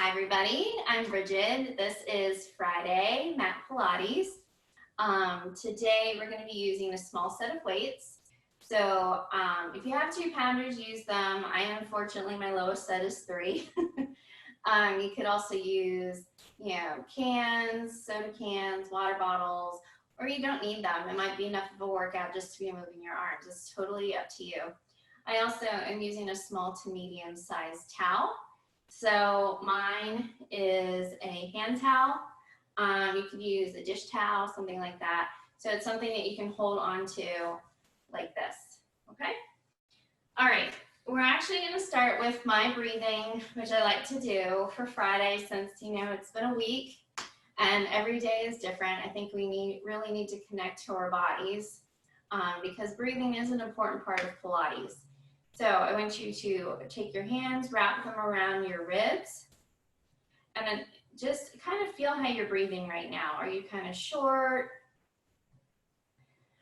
Hi everybody, I'm Bridgid. This is Friday, Mat Pilates. Today we're going to be using a small set of weights. So if you have 2-pounders, use them. Unfortunately, my lowest set is 3. You could also use, cans, soda cans, water bottles, or you don't need them. It might be enough of a workout just to be moving your arms. It's totally up to you. I also am using a small to medium sized towel. So mine is a hand towel. You could use a dish towel, something like that. So it's something that you can hold on to like this, okay? All right, we're actually gonna start with my breathing, which I like to do for Friday since, it's been a week and every day is different. I think we really need to connect to our bodies because breathing is an important part of Pilates. So I want you to take your hands, wrap them around your ribs, and then just kind of feel how you're breathing right now. Are you kind of short?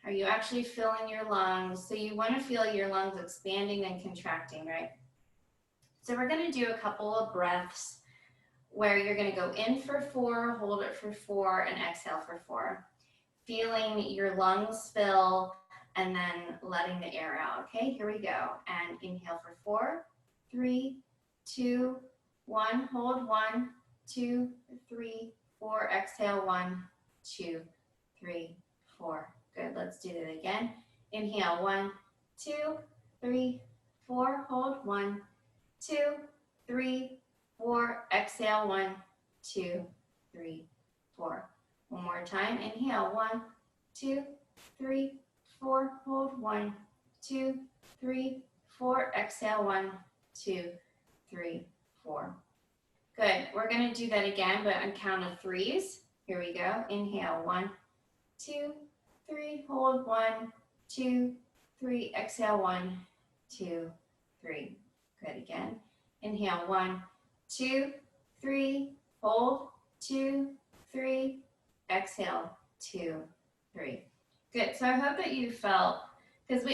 Are you actually filling your lungs? So you want to feel your lungs expanding and contracting, right? So we're going to do a couple of breaths where you're going to go in for 4, hold it for 4, and exhale for 4. Feeling your lungs fill and then letting the air out. Okay, here we go. And inhale for 4, 3, 2, 1. Hold 1, 2, 3, 4. Exhale 1, 2, 3, 4. Good. Let's do that again. Inhale 1, 2, 3, 4. Hold 1, 2, 3, 4. Exhale 1, 2, 3, 4. One more time. Inhale 1, 2, 3, 4. Hold 1, 2, 3, 4. Exhale 1, 2, 3, 4. Good. We're going to do that again, but on count of 3s. Here we go. Inhale 1, 2, 3. Hold 1, 2, 3. Exhale 1, 2, 3. Good. Again. Inhale 1, 2, 3. Hold 2, 3. Exhale 2, 3. Good. So I hope that you felt, because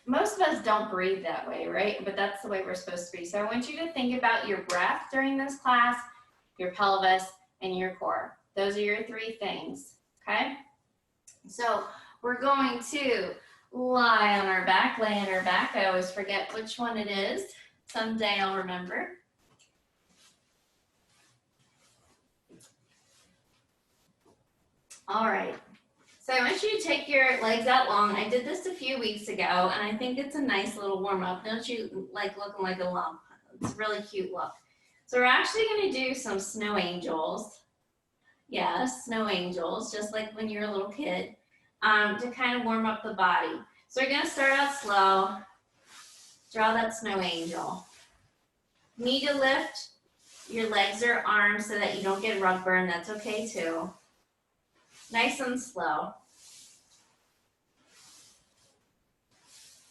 most of us don't breathe that way, right? But that's the way we're supposed to be. So I want you to think about your breath during this class, your pelvis, and your core. Those are your 3 things, okay? So we're going to lie on our back, lay on our back. I always forget which one it is. Someday I'll remember. All right. So I want you to take your legs out long. I did this a few weeks ago, and I think it's a nice little warm-up. Don't you like looking like a lump? It's a really cute look. So we're actually going to do some snow angels. Yes, snow angels, just like when you're a little kid, to kind of warm up the body. So we're going to start out slow. Draw that snow angel. Need to lift your legs or arms so that you don't get rug burn. That's okay too. Nice and slow.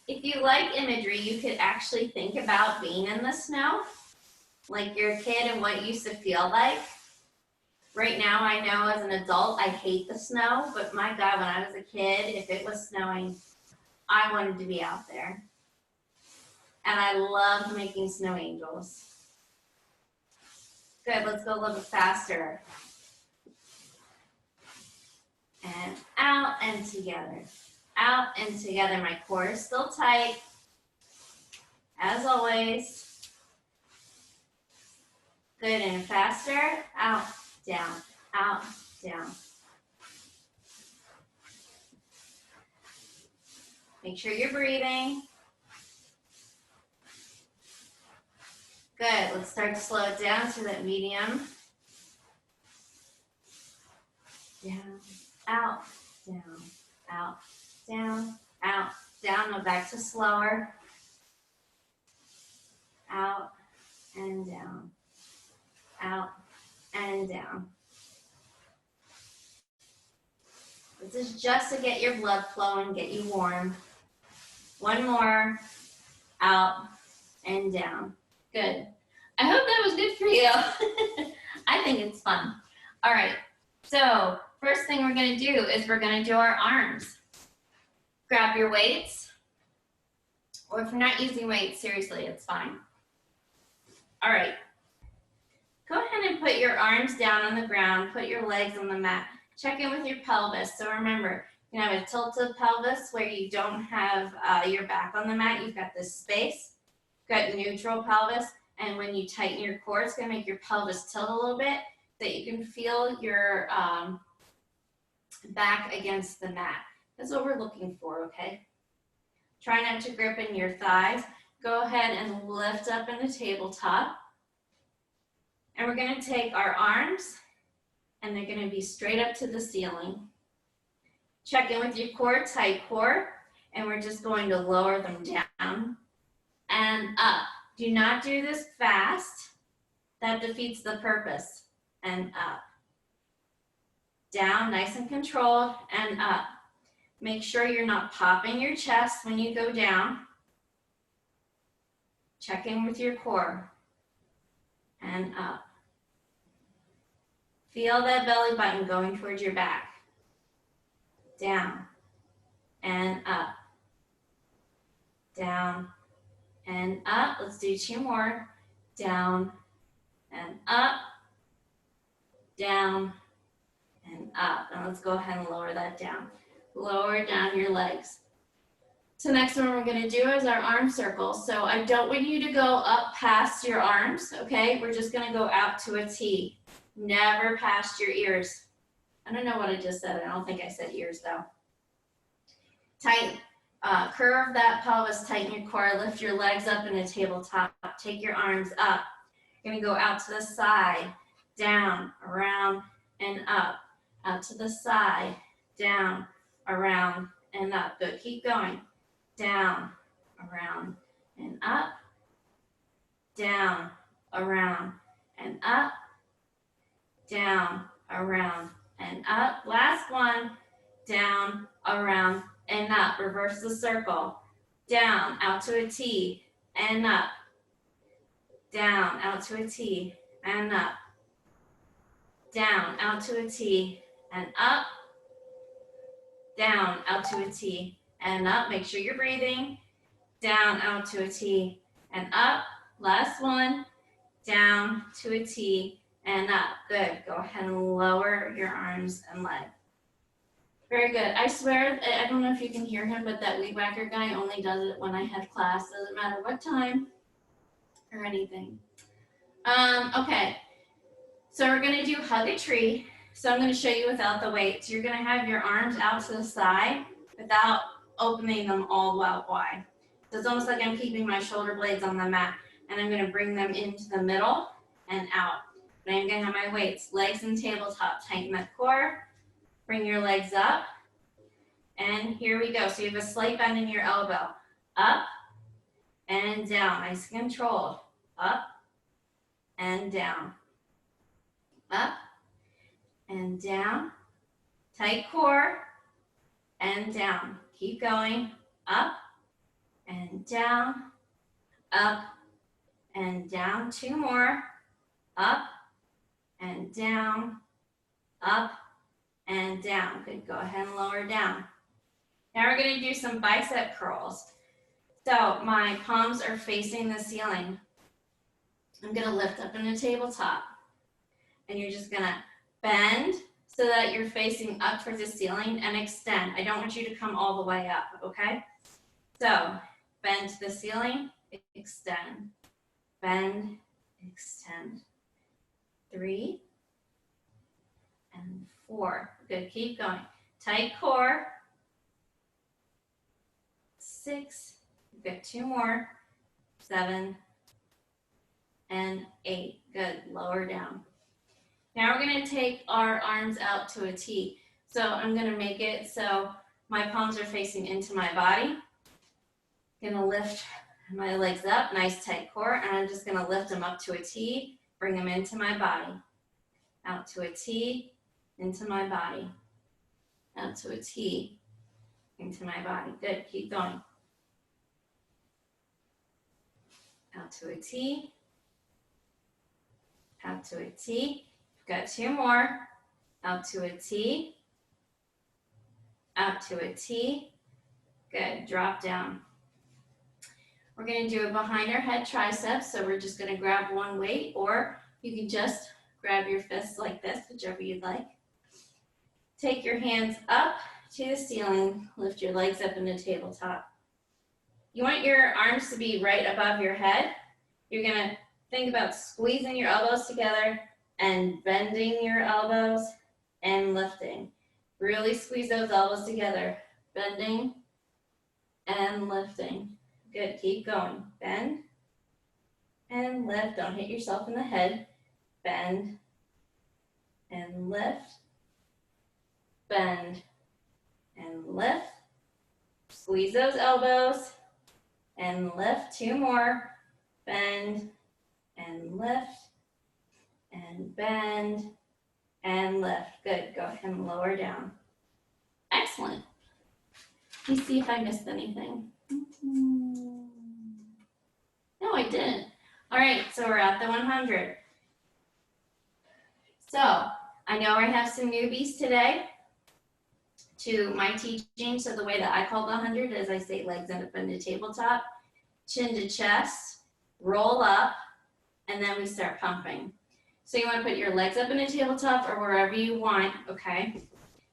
If you like imagery, you could actually think about being in the snow, like you're a kid and what it used to feel like. Right now, I know as an adult, I hate the snow, but my God, when I was a kid, if it was snowing, I wanted to be out there. And I loved making snow angels. Good, let's go a little bit faster. And out and together. Out and together. My core is still tight. As always. Good, and faster. Out, down, out, down. Make sure you're breathing. Good, let's start to slow it down to that medium. Down, out, down, out, down, out, down. Now back to slower. Out and down. Out and down. This is just to get your blood flowing, get you warm. One more. Out and down. Good. I hope that was good for you. I think it's fun. All right. So first thing we're going to do is we're going to do our arms. Grab your weights. Or if you're not using weights, seriously, it's fine. All right. Go ahead and your arms down on the ground, put your legs on the mat. Check in with your pelvis. So remember, you can have a tilted pelvis where you don't have your back on the mat. You've got this space. You've got neutral pelvis. And when you tighten your core, it's going to make your pelvis tilt a little bit so that you can feel your back against the mat. That's what we're looking for, okay? Try not to grip in your thighs. Go ahead and lift up in the tabletop. And we're going to take our arms, and they're going to be straight up to the ceiling. Check in with your core, tight core, and we're just going to lower them down and up. Do not do this fast. That defeats the purpose. And up. Down, nice and controlled, and up. Make sure you're not popping your chest when you go down. Check in with your core. And up. Feel that belly button going towards your back. Down and up. Down and up. Let's do 2 more. Down and up. Down and up. And let's go ahead and lower that down. Lower down your legs. So next one we're going to do is our arm circles. So I don't want you to go up past your arms, okay? We're just going to go out to a T. Never past your ears. I don't know what I just said. I don't think I said ears though. Tight, curve that pelvis, tighten your core, lift your legs up in a tabletop. Take your arms up. You're going to go out to the side, down, around, and up. Out to the side, down, around, and up. Good. Keep going. Down, around, and up. Down, around, and up. Down, around, and up. Last one. Down, around, and up. Reverse the circle. Down, out to a T, and up. Down, out to a T, and up. Down, out to a T, and up. Down, out to a T, and up. Make sure you're breathing. Down, out to a T, and up. Last one. Down to a T, and up. Good. Go ahead and lower your arms and legs. Very good. I swear, I don't know if you can hear him, but that weed whacker guy only does it when I have class. Doesn't matter what time or anything. Okay. So we're going to do hug a tree. So I'm going to show you without the weights. You're going to have your arms out to the side without opening them all out wide. So it's almost like I'm keeping my shoulder blades on the mat, and I'm going to bring them into the middle and out. But I'm going to have my weights, legs and tabletop. Tighten that core. Bring your legs up. And here we go. So you have a slight bend in your elbow. Up and down. Nice and controlled. Up and down. Up and down. Tight core and down. Keep going. Up and down. Up and down. 2 more. Up and down. Up and down. Good. Go ahead and lower down. Now we're going to do some bicep curls. So my palms are facing the ceiling. I'm going to lift up in the tabletop. And you're just going to bend so that you're facing up towards the ceiling and extend. I don't want you to come all the way up, okay? So bend to the ceiling, extend. Bend, extend. 3 and 4. Good, keep going. Tight core. 6, we've got 2 more. 7 and 8. Good, lower down. Now we're going to take our arms out to a T. So I'm going to make it so my palms are facing into my body. I'm going to lift my legs up, nice tight core, and I'm just going to lift them up to a T, bring them into my body. Out to a T, into my body. Out to a T, into my body. Good, keep going. Out to a T, out to a T. Got 2 more. Out to a T. Out to a T. Good. Drop down. We're going to do it behind our head triceps. So we're just going to grab one weight, or you can just grab your fists like this, whichever you'd like. Take your hands up to the ceiling, lift your legs up into tabletop. You want your arms to be right above your head. You're gonna think about squeezing your elbows together and bending your elbows and lifting. Really squeeze those elbows together, bending and lifting. Good, keep going. Bend and lift, don't hit yourself in the head. Bend and lift, bend and lift. Squeeze those elbows and lift. 2 more. Bend and lift and bend and lift. Good. Go ahead and lower down. Excellent. Let me see if I missed anything. No, I didn't. All right, so we're at the 100. So I know I have some newbies today to my teaching. So the way that I call the 100 is I say legs end up into tabletop, chin to chest, roll up, and then we start pumping. So you want to put your legs up in a tabletop or wherever you want, okay?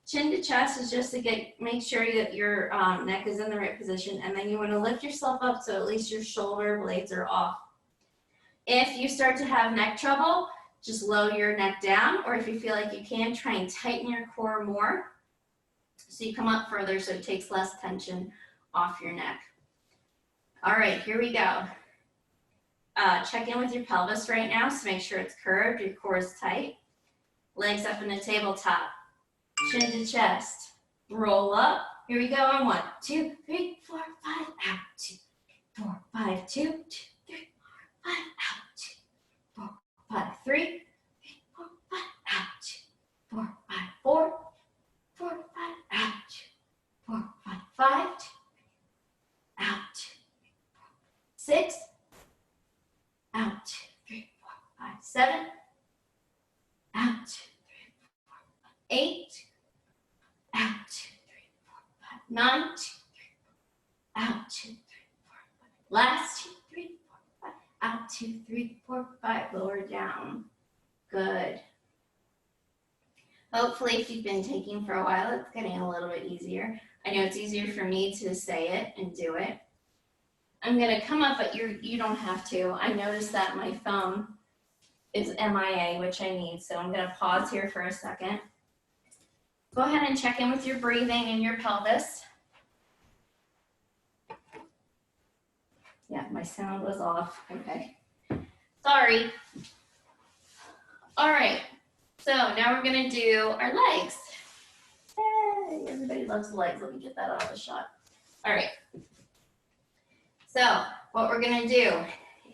Chin to chest is just to make sure that your neck is in the right position, and then you want to lift yourself up so at least your shoulder blades are off. If you start to have neck trouble, just lower your neck down, or if you feel like you can, try and tighten your core more so you come up further so it takes less tension off your neck. All right, here we go. Check in with your pelvis right now, so make sure it's curved, your core is tight. Legs up in the tabletop, chin to chest, roll up. Here we go on 1, 2, 3, 4, 5, out, 2, 4, 5, 2, 2, 3, 4, 5, out, 2, 4, 5, 3, 3, 4, 5, out, 2, 4, 5, 4, 4, 5, out, 2, 4, 5, 5, 2, out, 2, 6, out, 2, 3, 4, 5, 7, out, 2, 3, 4, 5, 8, out, 2, 3, 4, 5, 9, 2, 3, 4, out, 2, 3, 4, 5, last 2, 3, 4, 5, out, 2, 3, 4, 5, lower down. Good. Hopefully, if you've been taking for a while, it's getting a little bit easier. I know it's easier for me to say it and do it. I'm gonna come up, but you don't have to. I noticed that my phone is MIA, which I need, so I'm gonna pause here for a second. Go ahead and check in with your breathing and your pelvis. Yeah, my sound was off. Okay. Sorry. All right. So now we're going to do our legs. Hey, everybody loves legs. Let me get that out of the shot. All right. So what we're going to do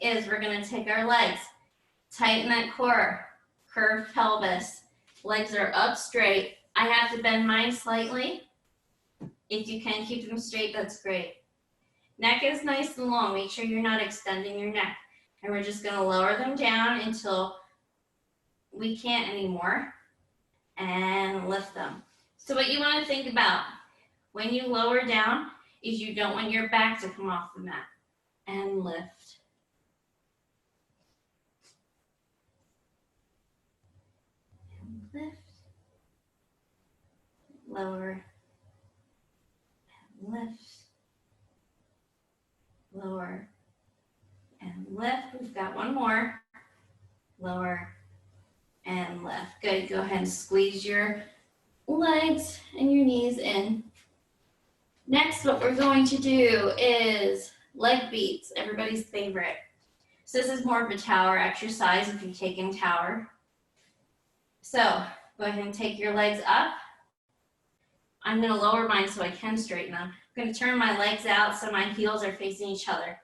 is we're going to take our legs, tighten that core, curved pelvis. Legs are up straight. I have to bend mine slightly. If you can keep them straight, that's great. Neck is nice and long. Make sure you're not extending your neck. And we're just going to lower them down until we can't anymore and lift them. So what you want to think about when you lower down is you don't want your back to come off the mat. And lift. And lift. Lower. And lift. Lower. And lift. We've got one more. Lower. And lift. Good. Go ahead and squeeze your legs and your knees in. Next, what we're going to do is leg beats, everybody's favorite. So this is more of a tower exercise if you've taken tower. So go ahead and take your legs up. I'm going to lower mine so I can straighten them. I'm going to turn my legs out so my heels are facing each other.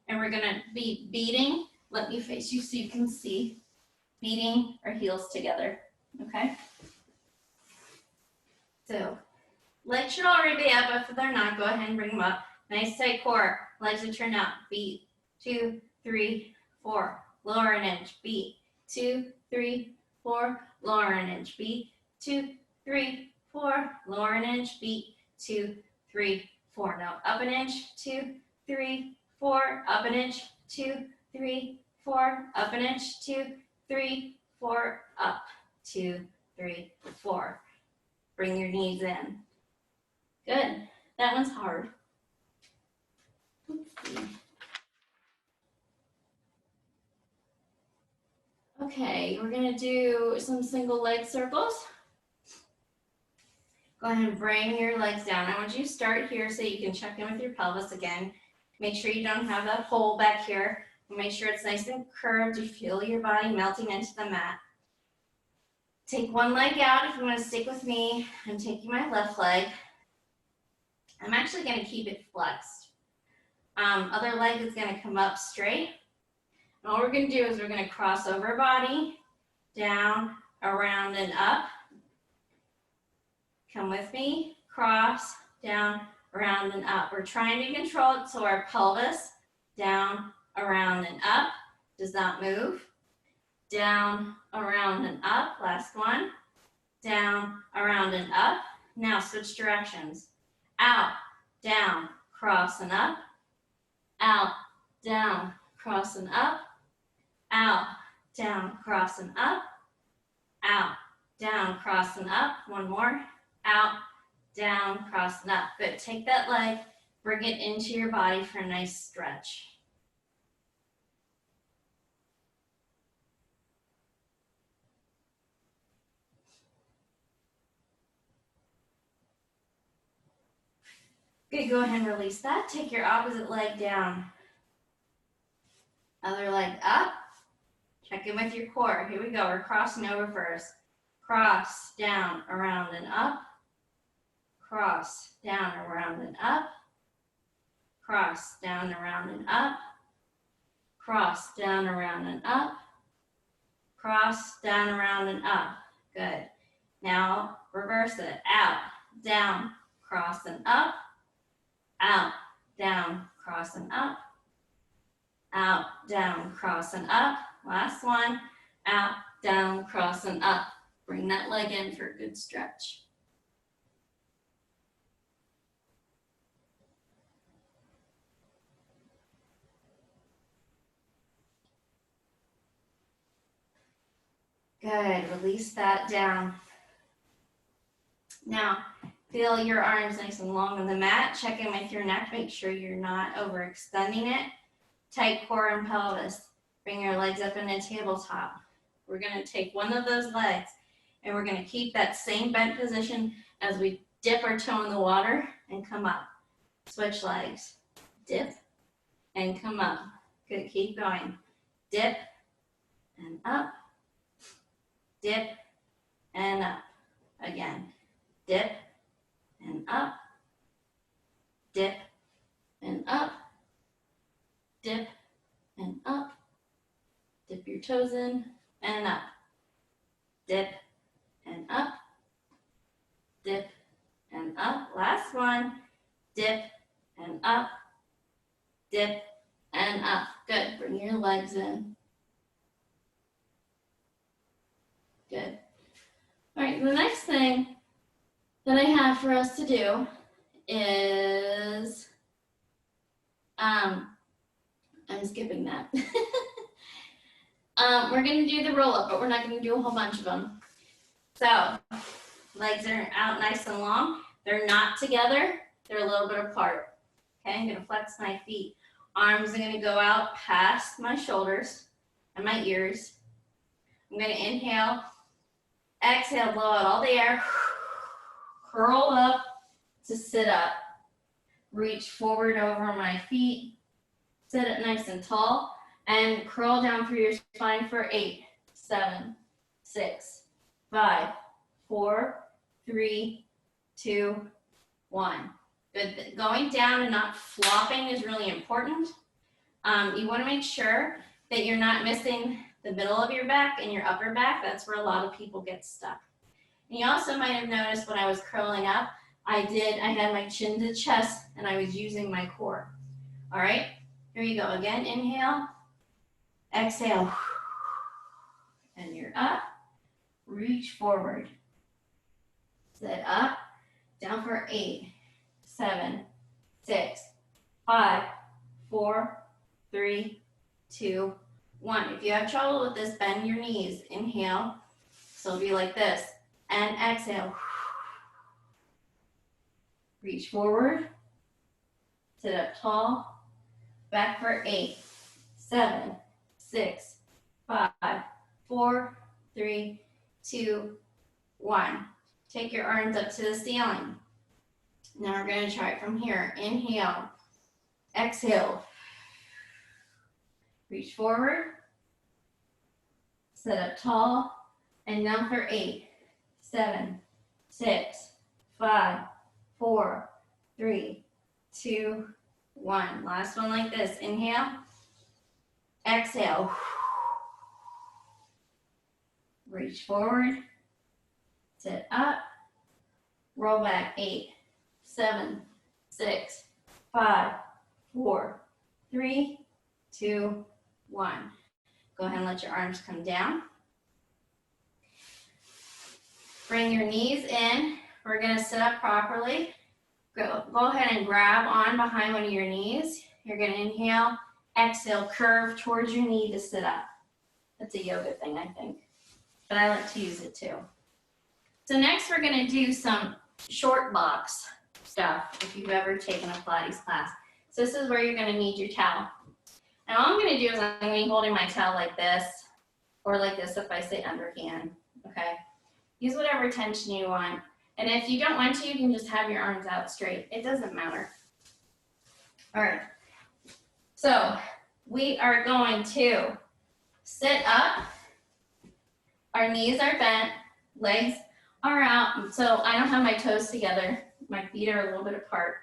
And we're going to be beating. Let me face you so you can see. Beating our heels together, okay? So legs should already be up, but if they're not, go ahead and bring them up. Nice tight core, legs are turned out. Beat, 2, 3, 4, lower an inch. Beat, 2, 3, 4, lower an inch. Beat, 2, 3, 4, lower an inch. Beat, 2, 3, 4. Now up an inch, 2, 3, 4, up an inch, 2, 3, 4, up an inch, 2, 3, 4, up, 2, 3, 4. Bring your knees in. Good. That one's hard. Okay, we're gonna do some single leg circles. Go ahead and bring your legs down. I want you to start here so you can check in with your pelvis again. Make sure you don't have that hole back here. Make sure it's nice and curved. You feel your body melting into the mat. Take one leg out if you want to stick with me. I'm taking my left leg. I'm actually going to keep it flexed. Other leg is going to come up straight. And all we're going to do is we're going to cross over body, down, around, and up. Come with me. Cross, down, around, and up. We're trying to control it so our pelvis, down, around, and up, does not move. Down, around, and up. Last one. Down, around, and up. Now switch directions. Out, down, cross, and up. Out, down, cross, and up. Out, down, cross, and up. Out, down, cross, and up. One more. Out, down, cross, and up. Good. Take that leg, bring it into your body for a nice stretch. Good, go ahead and release that. Take your opposite leg down. Other leg up. Check in with your core. Here we go. We're crossing over first. Cross, down, around, and up. Cross, down, around, and up. Cross, down, around, and up. Cross, down, around, and up. Cross, down, around, and up. Good. Now reverse it. Out, down, cross, and up. Out, down, cross, and up. Out, down, cross, and up. Last one. Out, down, cross, and up. Bring that leg in for a good stretch. Good. Release that down. Now, feel your arms nice and long on the mat. Check in with your neck. Make sure you're not overextending it. Tight core and pelvis. Bring your legs up in a tabletop. We're going to take one of those legs and we're going to keep that same bent position as we dip our toe in the water and come up. Switch legs. Dip and come up. Good. Keep going. Dip and up. Dip and up. Again. Dip and up. Dip and up. Dip and up. Dip your toes in and up. Dip and up. Dip and up. Last one. Dip and up. Dip and up. Good. Bring your legs in. Good. All right, the next thing that I have for us to do is, I'm skipping that. We're going to do the roll up, but we're not going to do a whole bunch of them. So, legs are out nice and long. They're not together. They're a little bit apart. Okay, I'm going to flex my feet. Arms are going to go out past my shoulders and my ears. I'm going to inhale. Exhale, blow out all the air. Curl up to sit up. Reach forward over my feet. Sit up nice and tall. And curl down through your spine for 8, 7, 6, 5, 4, 3, 2, 1. Good. Going down and not flopping is really important. You want to make sure that you're not missing the middle of your back and your upper back. That's where a lot of people get stuck. And you also might have noticed when I was curling up, I had my chin to chest and I was using my core. All right, here you go again. Inhale, exhale, and you're up. Reach forward. Sit up, down for 8, 7, 6, 5, 4, 3, 2, 1. If you have trouble with this, bend your knees. Inhale. So it'll be like this. And exhale. Reach forward. Sit up tall. Back for 8, 7, 6, 5, 4, 3, 2, 1. Take your arms up to the ceiling. Now we're going to try it from here. Inhale. Exhale. Reach forward. Sit up tall. And down for 8, 7, 6, 5, 4, 3, 2, 1. Last one like this. Inhale. Exhale. Reach forward. Sit up. Roll back. 8, 7, 6, 5, 4, 3, 2, 1. Go ahead and let your arms come down. Bring your knees in. We're going to sit up properly. Go ahead and grab on behind one of your knees. You're going to inhale, exhale, curve towards your knee to sit up. That's a yoga thing, I think, but I like to use it too. So next we're going to do some short box stuff if you've ever taken a Pilates class. So this is where you're going to need your towel. And all I'm going to do is I'm going to be holding my towel like this, or like this if I sit underhand, okay? Use whatever tension you want. And if you don't want to, you can just have your arms out straight. It doesn't matter. All right. So we are going to sit up. Our knees are bent. Legs are out. So I don't have my toes together. My feet are a little bit apart.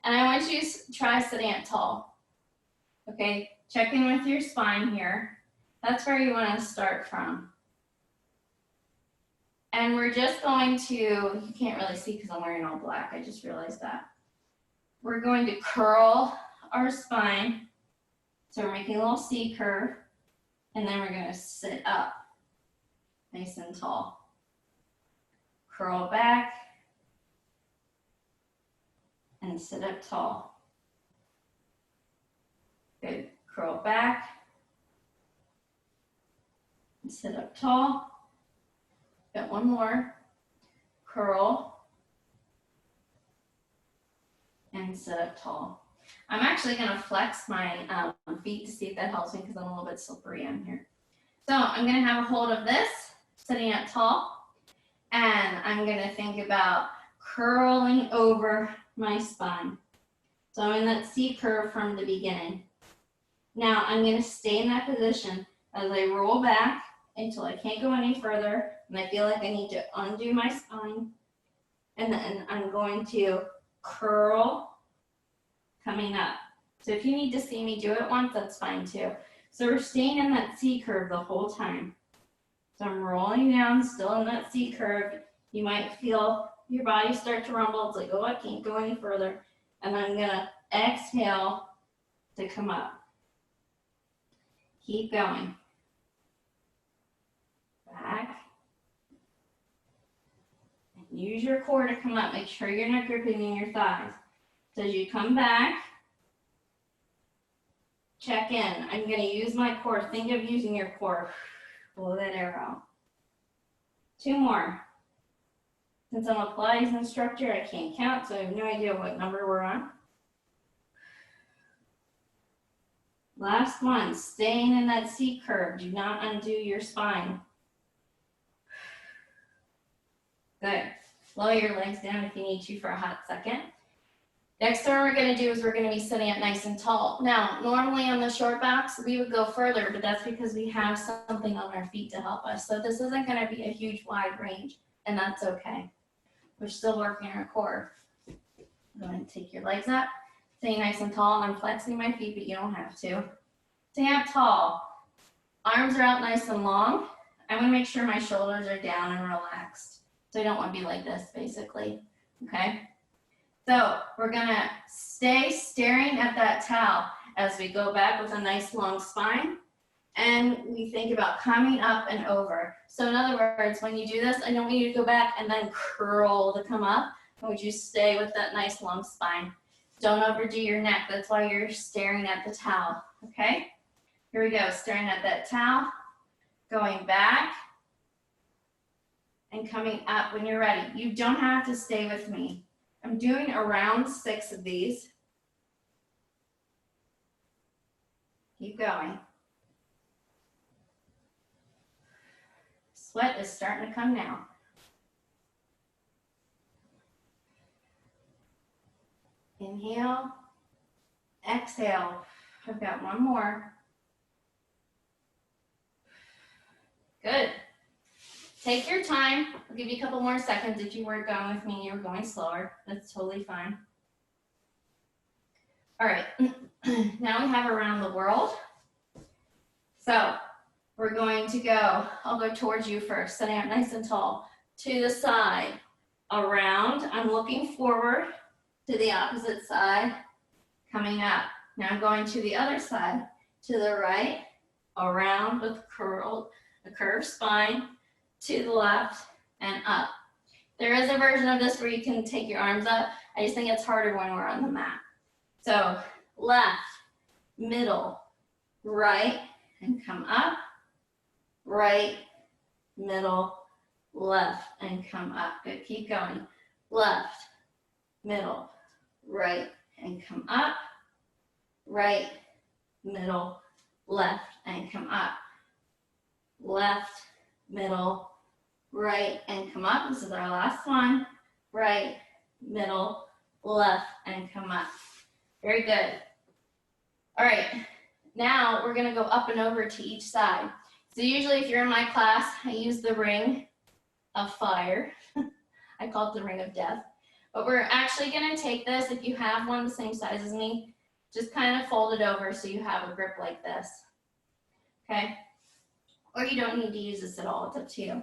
And I want you to try sitting up tall. Okay, check in with your spine here. That's where you want to start from. And we're just going to, you can't really see because I'm wearing all black, I just realized that. We're going to curl our spine. So we're making a little C curve. And then we're going to sit up, nice and tall. Curl back. And sit up tall. Good. Curl back. And sit up tall. Got one more. Curl. And sit up tall. I'm actually going to flex my feet to see if that helps me because I'm a little bit slippery on here. So I'm going to have a hold of this, sitting up tall. And I'm going to think about curling over my spine. So I'm in that C curve from the beginning. Now I'm going to stay in that position as I roll back until I can't go any further and I feel like I need to undo my spine. And then I'm going to curl coming up. So if you need to see me do it once, that's fine too. So we're staying in that C curve the whole time. So I'm rolling down, still in that C curve. You might feel your body start to rumble. It's like, oh, I can't go any further. And I'm going to exhale to come up. Keep going. Back. And use your core to come up. Make sure you're not gripping in your thighs. So as you come back, check in. I'm going to use my core. Think of using your core. Blow that air out. 2 more. Since I'm a Pilates instructor, I can't count, so I have no idea what number we're on. Last one, staying in that C curve. Do not undo your spine. Good. Lower your legs down if you need to for a hot second. Next thing we're going to do is we're going to be sitting up nice and tall. Now, normally on the short box, we would go further, but that's because we have something on our feet to help us. So this isn't going to be a huge wide range, and that's okay. We're still working our core. Go ahead and take your legs up. Stay nice and tall. I'm flexing my feet, but you don't have to. Stay up tall. Arms are out nice and long. I want to make sure my shoulders are down and relaxed. So I don't want to be like this, basically. Okay? So we're going to stay staring at that towel as we go back with a nice long spine. And we think about coming up and over. So in other words, when you do this, I don't want you to go back and then curl to come up. I want you to stay with that nice long spine. Don't overdo your neck. That's why you're staring at the towel, okay? Here we go, staring at that towel, going back, and coming up when you're ready. You don't have to stay with me. I'm doing around 6 of these. Keep going. Sweat is starting to come now. Inhale, exhale. I've got one more. Good. Take your time. I'll give you a couple more seconds. If you weren't going with me, you were going slower. That's totally fine. All right. Now we have around the world. So we're going to go, I'll go towards you first, sitting up nice and tall, to the side, around. I'm looking forward to the opposite side, coming up. Now I'm going to the other side, to the right, around with a curved spine, to the left, and up. There is a version of this where you can take your arms up. I just think it's harder when we're on the mat. So left, middle, right, and come up. Right, middle, left, and come up. Good, keep going. Left, middle, right, and come up. Right, middle, left, and come up. Left, middle, right, and come up. This is our last one. Right, middle, left, and come up. Very good. All right, now we're gonna go up and over to each side. So usually if you're in my class, I use the ring of fire. I call it the ring of death. But we're actually gonna take this, if you have one the same size as me, just kind of fold it over so you have a grip like this, okay? Or you don't need to use this at all, it's up to you.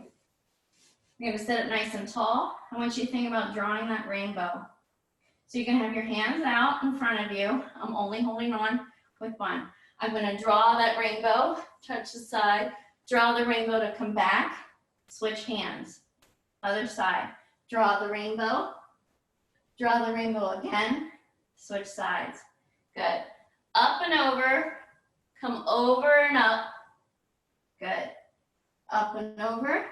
You're gonna sit up nice and tall. I want you to think about drawing that rainbow. So you can have your hands out in front of you. I'm only holding on with one. I'm gonna draw that rainbow, touch the side, draw the rainbow to come back, switch hands. Other side, draw the rainbow again, switch sides. Good. Up and over, come over and up. Good. Up and over,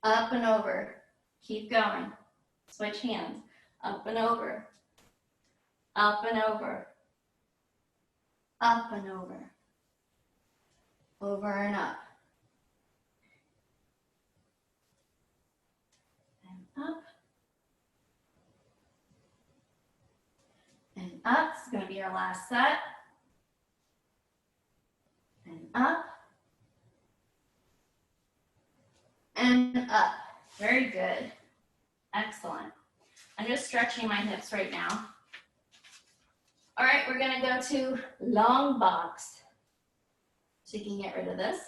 up and over. Keep going. Switch hands. Up and over, up and over, up and over and up. And up. And up. It's going to be our last set. And up. And up. Very good. Excellent. I'm just stretching my hips right now. All right, we're gonna go to long box. So you can get rid of this.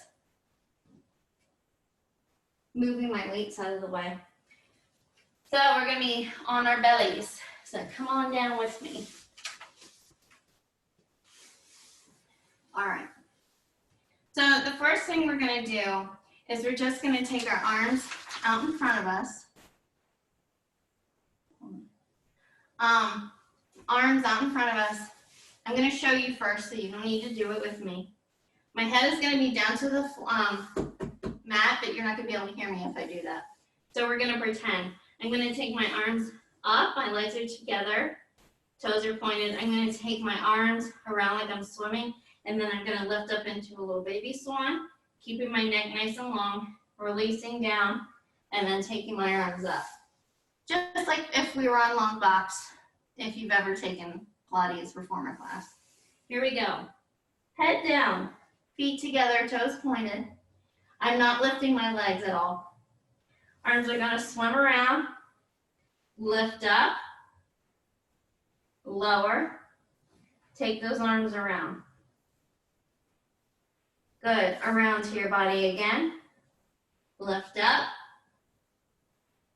Moving my weights out of the way. So we're gonna be on our bellies. So come on down with me. All right. So the first thing we're gonna do is we're just gonna take our arms out in front of us. Arms out in front of us. I'm going to show you first so you don't need to do it with me. My head is going to be down to the mat, but you're not going to be able to hear me if I do that. So we're going to pretend. I'm going to take my arms up, my legs are together, toes are pointed. I'm going to take my arms around like I'm swimming, and then I'm going to lift up into a little baby swan, keeping my neck nice and long, releasing down, and then taking my arms up. Just like if we were on long box, if you've ever taken Pilates reformer class. Here we go. Head down, feet together, toes pointed. I'm not lifting my legs at all. Arms are gonna swim around, lift up, lower, take those arms around. Good, around to your body again. Lift up,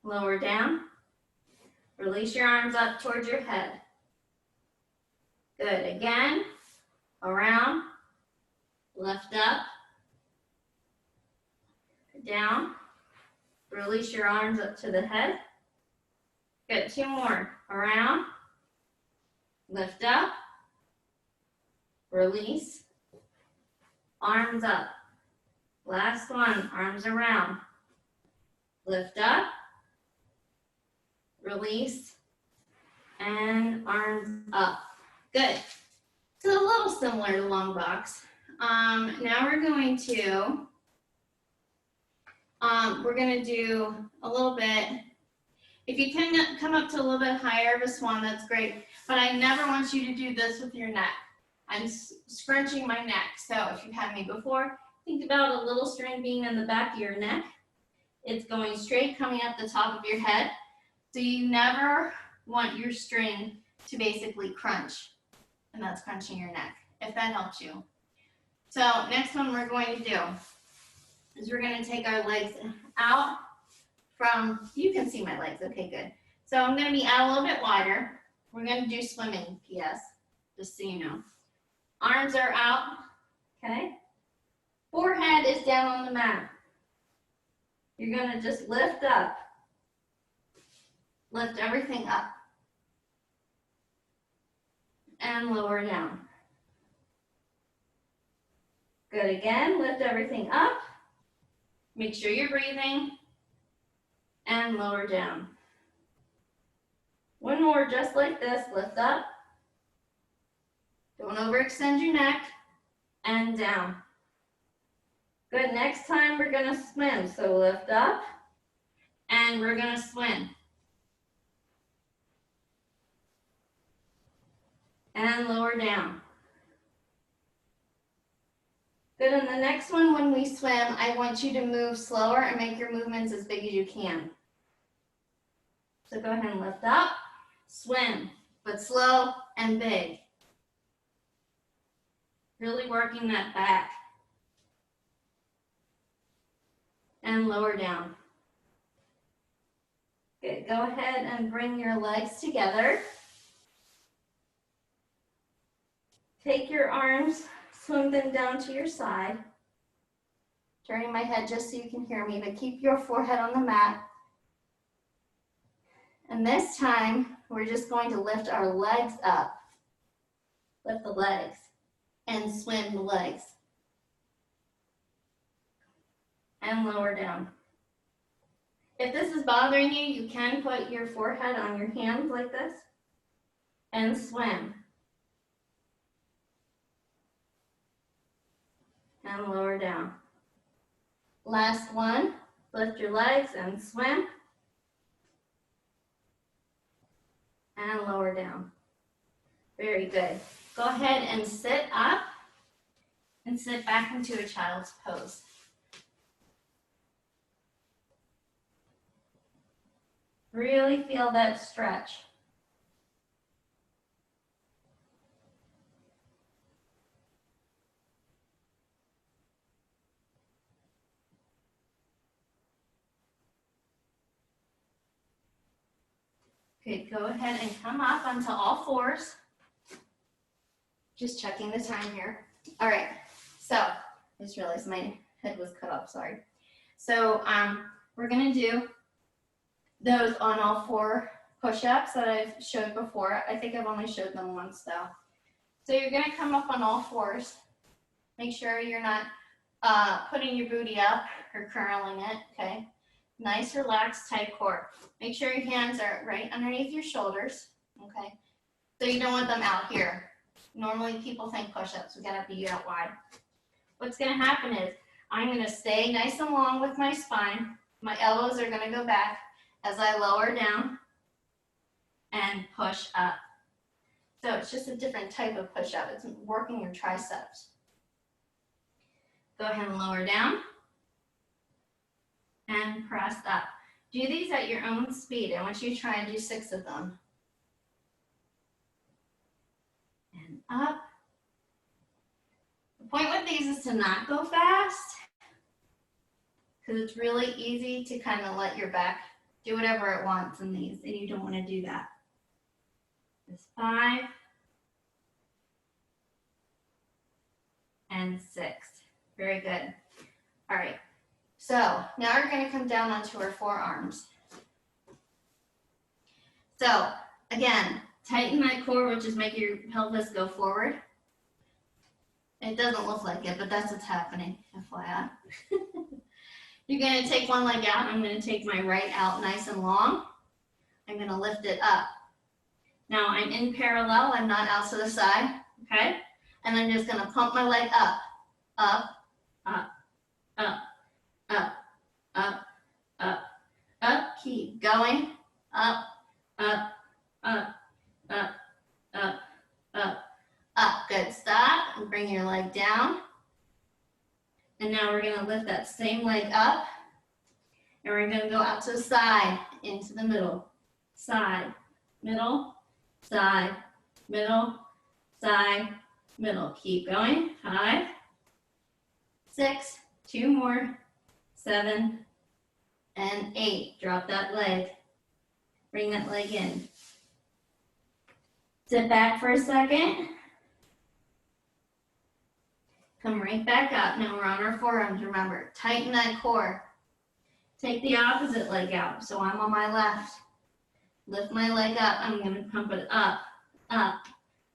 lower down. Release your arms up towards your head. Good. Again, around, lift up, down. Release your arms up to the head. Good. 2 more. Around, lift up, release, arms up. Last one, arms around. Lift up, release, and arms up. Good. So a little similar to long box. Now we're going to do a little bit. If you can come up to a little bit higher of a swan, that's great. But I never want you to do this with your neck. I'm scrunching my neck. So if you've had me before, think about a little string being in the back of your neck. It's going straight coming up the top of your head. So you never want your string to basically crunch. And that's crunching your neck, if that helps you. So next one we're going to do is we're going to take our legs out from, you can see my legs, okay, good. So I'm going to be out a little bit wider. We're going to do swimming, PS, just so you know. Arms are out, okay? Forehead is down on the mat. You're going to just lift up. Lift everything up. And lower down. Good, again, lift everything up. Make sure you're breathing. And lower down. One more, just like this, lift up. Don't overextend your neck. And down. Good, next time we're gonna swim. So lift up, and we're gonna swim. And lower down. Good, and the next one, when we swim, I want you to move slower and make your movements as big as you can. So go ahead and lift up, swim, but slow and big. Really working that back. And lower down. Good, go ahead and bring your legs together. Take your arms, swim them down to your side. Turning my head just so you can hear me, but keep your forehead on the mat. And this time, we're just going to lift our legs up. Lift the legs and swim the legs. And lower down. If this is bothering you, you can put your forehead on your hands like this and swim. And lower down. Last one, lift your legs and swim. And lower down. Very good. Go ahead and sit up and sit back into a child's pose. Really feel that stretch. Okay, go ahead and come up onto all fours. Just checking the time here. All right, so I just realized my head was cut off, sorry. So we're gonna do those on all four push-ups that I've showed before. I think I've only showed them once though. So you're gonna come up on all fours. Make sure you're not putting your booty up or curling it, okay? Nice, relaxed, tight core. Make sure your hands are right underneath your shoulders, okay? So you don't want them out here. Normally people think push-ups, we gotta be out wide. What's gonna happen is I'm gonna stay nice and long with my spine. My elbows are gonna go back as I lower down and push up. So it's just a different type of push-up. It's working your triceps. Go ahead and lower down and press up. Do these at your own speed. I want you to try and do 6 of them. And up. The point with these is to not go fast because it's really easy to kind of let your back do whatever it wants in these, and you don't want to do that. Just 5 and 6. Very good. All right. So now we're going to come down onto our forearms. So again, tighten that core, which is make your pelvis go forward. It doesn't look like it, but that's what's happening, FYI. You're going to take one leg out. I'm going to take my right out nice and long. I'm going to lift it up. Now I'm in parallel. I'm not out to the side, okay? And I'm just going to pump my leg up, up, up, up, up, up, up, up. Keep going. Up, up, up, up, up, up, up. Good. Stop and bring your leg down. And now we're going to lift that same leg up. And we're going to go out to the side, into the middle. Side, middle, side, middle, side, middle. Keep going. 5, 6, 2 more, 7, and 8. Drop that leg. Bring that leg in. Sit back for a second. Come right back up. Now we're on our forearms, remember. Tighten that core. Take the opposite leg out. So I'm on my left. Lift my leg up. I'm going to pump it up, up,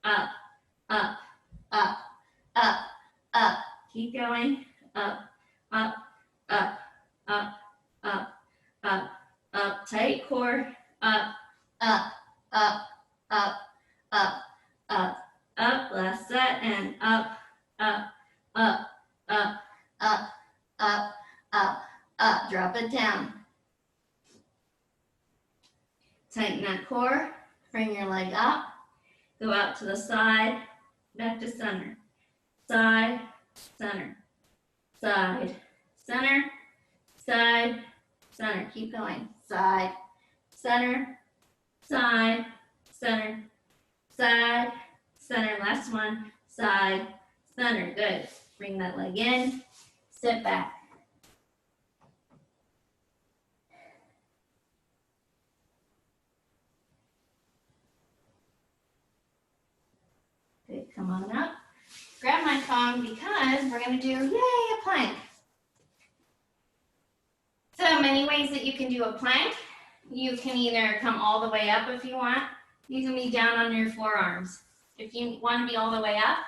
up, up, up, up, up. Keep going. Up, up, up, up, up, up, up. Tight core. Up, up, up, up, up, up, up. Last set. And up, up, up, up, up, up, up, up. Drop it down. Tighten that core. Bring your leg up. Go out to the side. Back to center. Side, center. Side, center. Side, center. Keep going. Side, center. Side, center. Side, center. Last one. Side, center. Good. Bring that leg in. Sit back. Good. Come on up. Grab my phone because we're going to do, yay, a plank. So many ways that you can do a plank. You can either come all the way up if you want. You can be down on your forearms. If you want to be all the way up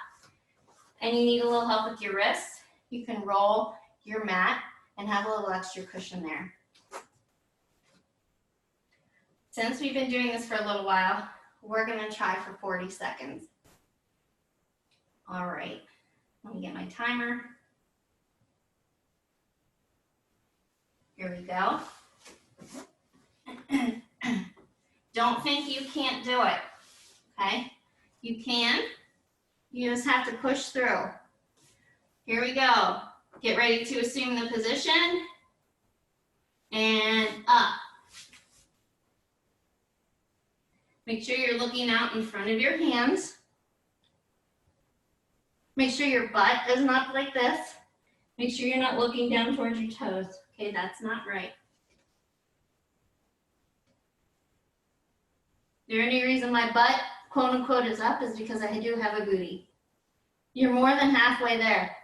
and you need a little help with your wrists, you can roll your mat and have a little extra cushion there. Since we've been doing this for a little while, we're going to try for 40 seconds. All right, let me get my timer. Here we go. Don't think you can't do it, okay? You can. You just have to push through. Here we go. Get ready to assume the position. And up. Make sure you're looking out in front of your hands. Make sure your butt is not like this. Make sure you're not looking down towards your toes. Okay, that's not right. The only reason my butt, quote unquote, is up is because I do have a booty. You're more than halfway there.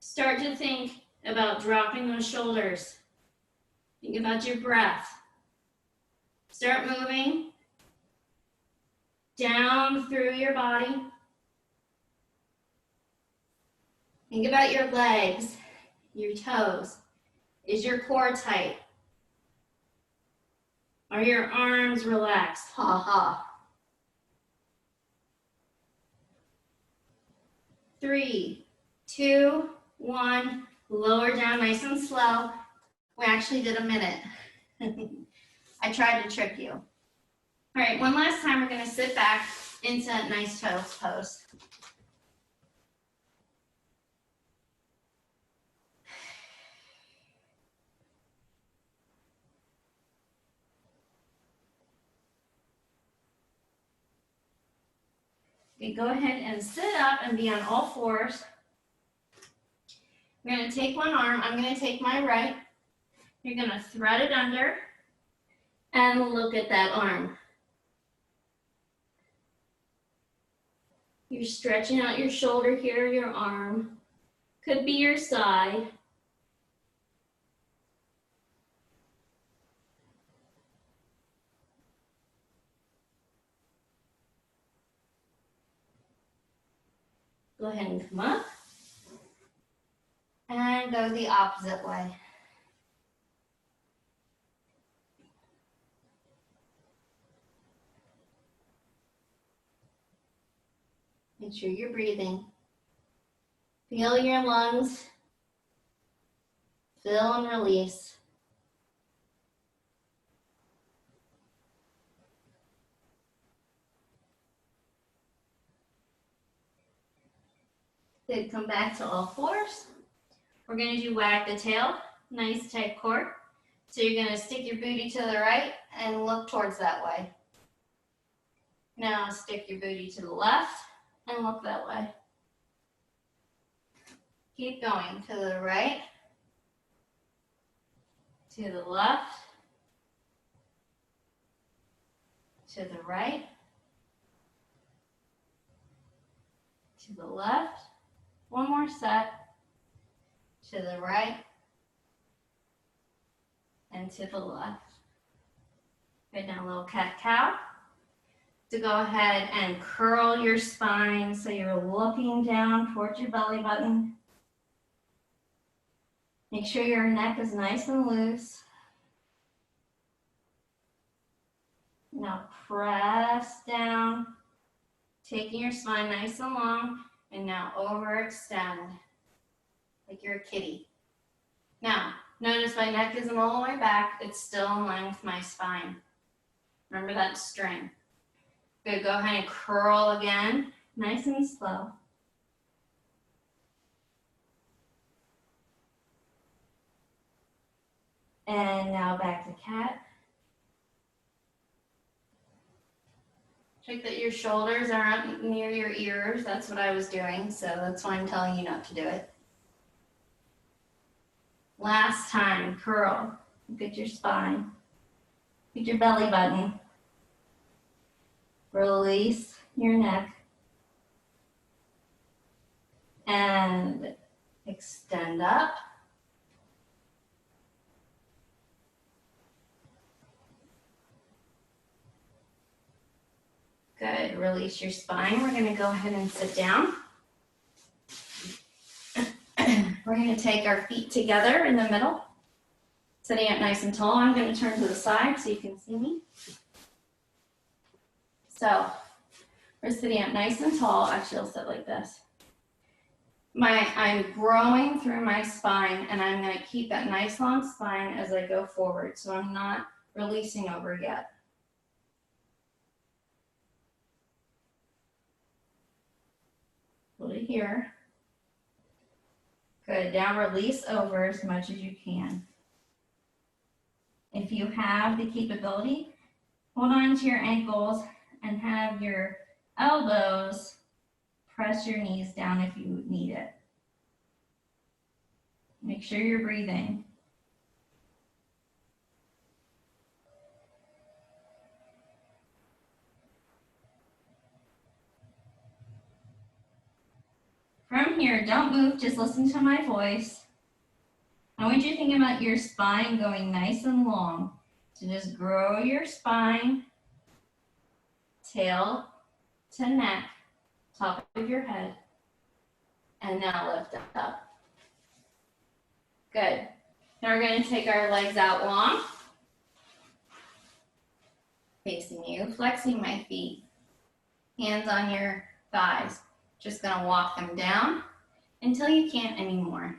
Start to think about dropping those shoulders. Think about your breath. Start moving down through your body. Think about your legs, your toes. Is your core tight? Are your arms relaxed? Ha ha. 3, 2, 1. Lower down nice and slow. We actually did a minute. I tried to trick you. All right, one last time, we're going to sit back into a nice toes pose. Okay, go ahead and sit up and be on all fours. We're going to take one arm. I'm going to take my right. You're going to thread it under and look at that arm. You're stretching out your shoulder here, your arm. Could be your side. Go ahead and come up. And go the opposite way. Make sure you're breathing. Feel your lungs. Fill and release. Good, come back to all fours. We're going to do wag the tail, nice tight core. So you're going to stick your booty to the right and look towards that way. Now stick your booty to the left and look that way. Keep going to the right, to the left, to the right, to the left. One more set. To the right and to the left. Good, now a little cat-cow. To go ahead and curl your spine so you're looking down towards your belly button. Make sure your neck is nice and loose. Now press down, taking your spine nice and long, and now overextend. Like you're a kitty. Now, notice my neck isn't all the way back. It's still in line with my spine. Remember that string. Good, go ahead and curl again, nice and slow. And now back to cat. Check that your shoulders aren't near your ears. That's what I was doing, so that's why I'm telling you not to do it. Last time, curl. Look at your spine. Look at your belly button. Release your neck. And extend up. Good, release your spine. We're gonna go ahead and sit down. We're going to take our feet together in the middle, sitting up nice and tall. I'm going to turn to the side so you can see me. So we're sitting up nice and tall. Actually, I'll sit like this. I'm growing through my spine, and I'm going to keep that nice long spine as I go forward. So I'm not releasing over yet. Hold it here. Good, now release over as much as you can. If you have the capability, hold on to your ankles and have your elbows press your knees down if you need it. Make sure you're breathing. From here, don't move, just listen to my voice. I want you to think about your spine going nice and long. So just grow your spine, tail to neck, top of your head, and now lift up. Good. Now we're going to take our legs out long, facing you, flexing my feet, hands on your thighs. Just going to walk them down until you can't anymore.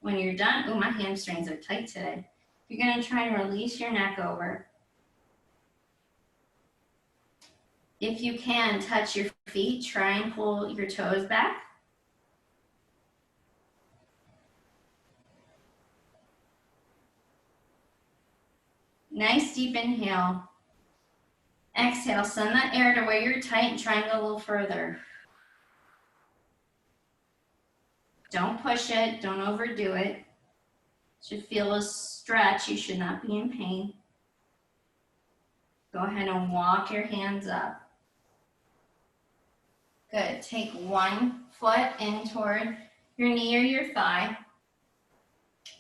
When you're done, oh, my hamstrings are tight today. You're going to try and release your neck over. If you can, touch your feet. Try and pull your toes back. Nice deep inhale. Exhale, send that air to where you're tight and try and go a little further. Don't push it, don't overdo it. Should feel a stretch, you should not be in pain. Go ahead and walk your hands up. Good, take one foot in toward your knee or your thigh.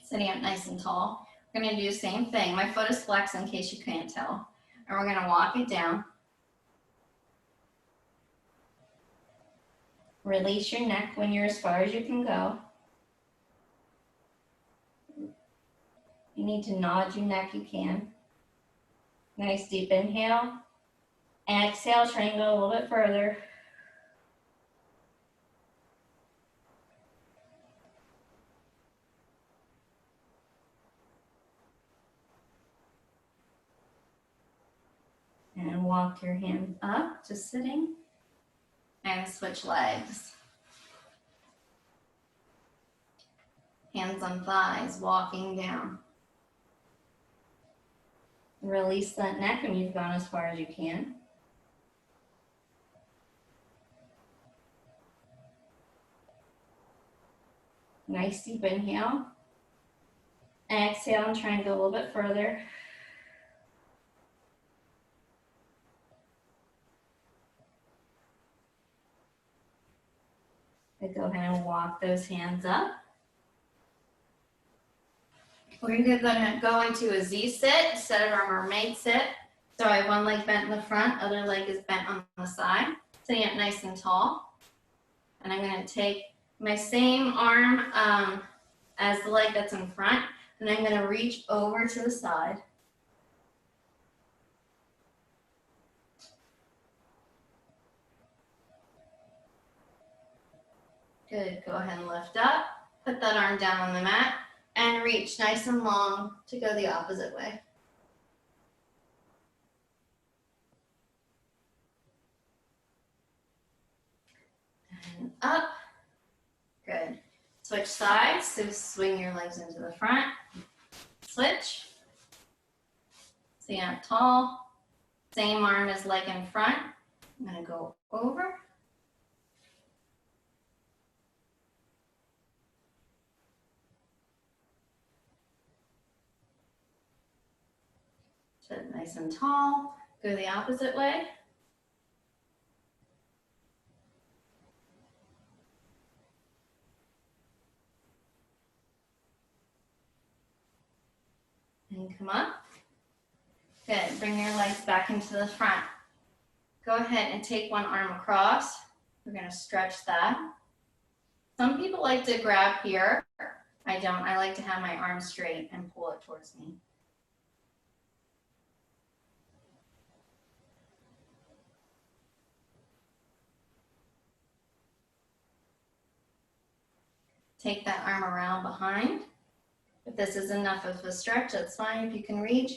Sitting up nice and tall. We're gonna do the same thing. My foot is flexed in case you can't tell. And we're gonna walk it down. Release your neck when you're as far as you can go. You need to nod your neck, you can. Nice deep inhale. Exhale, try and go a little bit further. And walk your hands up, just sitting. And switch legs. Hands on thighs, walking down. Release that neck when you've gone as far as you can. Nice deep inhale. Exhale and try and go a little bit further. And go ahead and walk those hands up. We're gonna go into a Z sit instead of our mermaid sit. So I have one leg bent in the front, other leg is bent on the side. Sitting up nice and tall. And I'm gonna take my same arm as the leg that's in front, and I'm gonna reach over to the side. Good, go ahead and lift up, put that arm down on the mat, and reach nice and long to go the opposite way. And up, good. Switch sides, so swing your legs into the front, switch, stand up tall, same arm as leg in front. I'm gonna go over. Sit nice and tall, go the opposite way. And come up. Good, bring your legs back into the front. Go ahead and take one arm across. We're gonna stretch that. Some people like to grab here. I don't, I like to have my arm straight and pull it towards me. Take that arm around behind. If this is enough of a stretch, that's fine. If you can reach,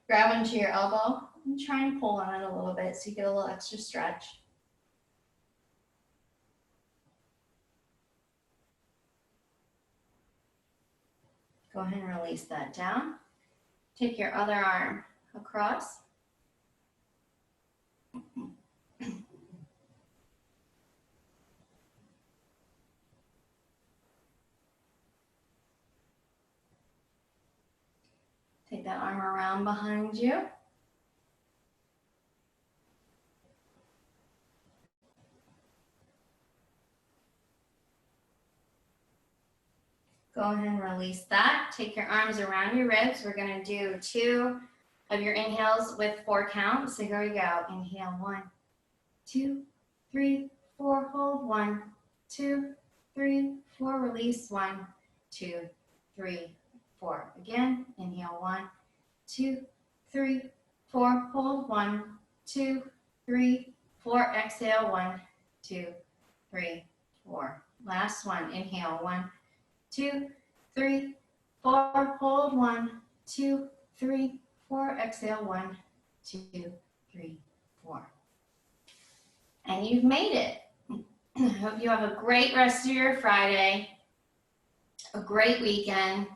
grab into your elbow and try and pull on it a little bit so you get a little extra stretch. Go ahead and release that down. Take your other arm across. Take that arm around behind you. Go ahead and release that. Take your arms around your ribs. We're gonna do 2 of your inhales with 4 counts. So here we go. Inhale, 1, 2, 3, 4. Hold 1, 2, 3, 4. Release 1, 2, 3, 4. Again. Inhale, 1, 2, 3, 4. Hold 1, 2, 3, 4. Exhale, 1, 2, 3, 4. Last one. Inhale, 1, 2, 3, 4. Hold 1, 2, 3, 4. Exhale, 1, 2, 3, 4. And you've made it. I hope you have a great rest of your Friday, a great weekend,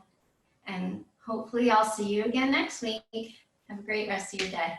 and hopefully I'll see you again next week. Have a great rest of your day.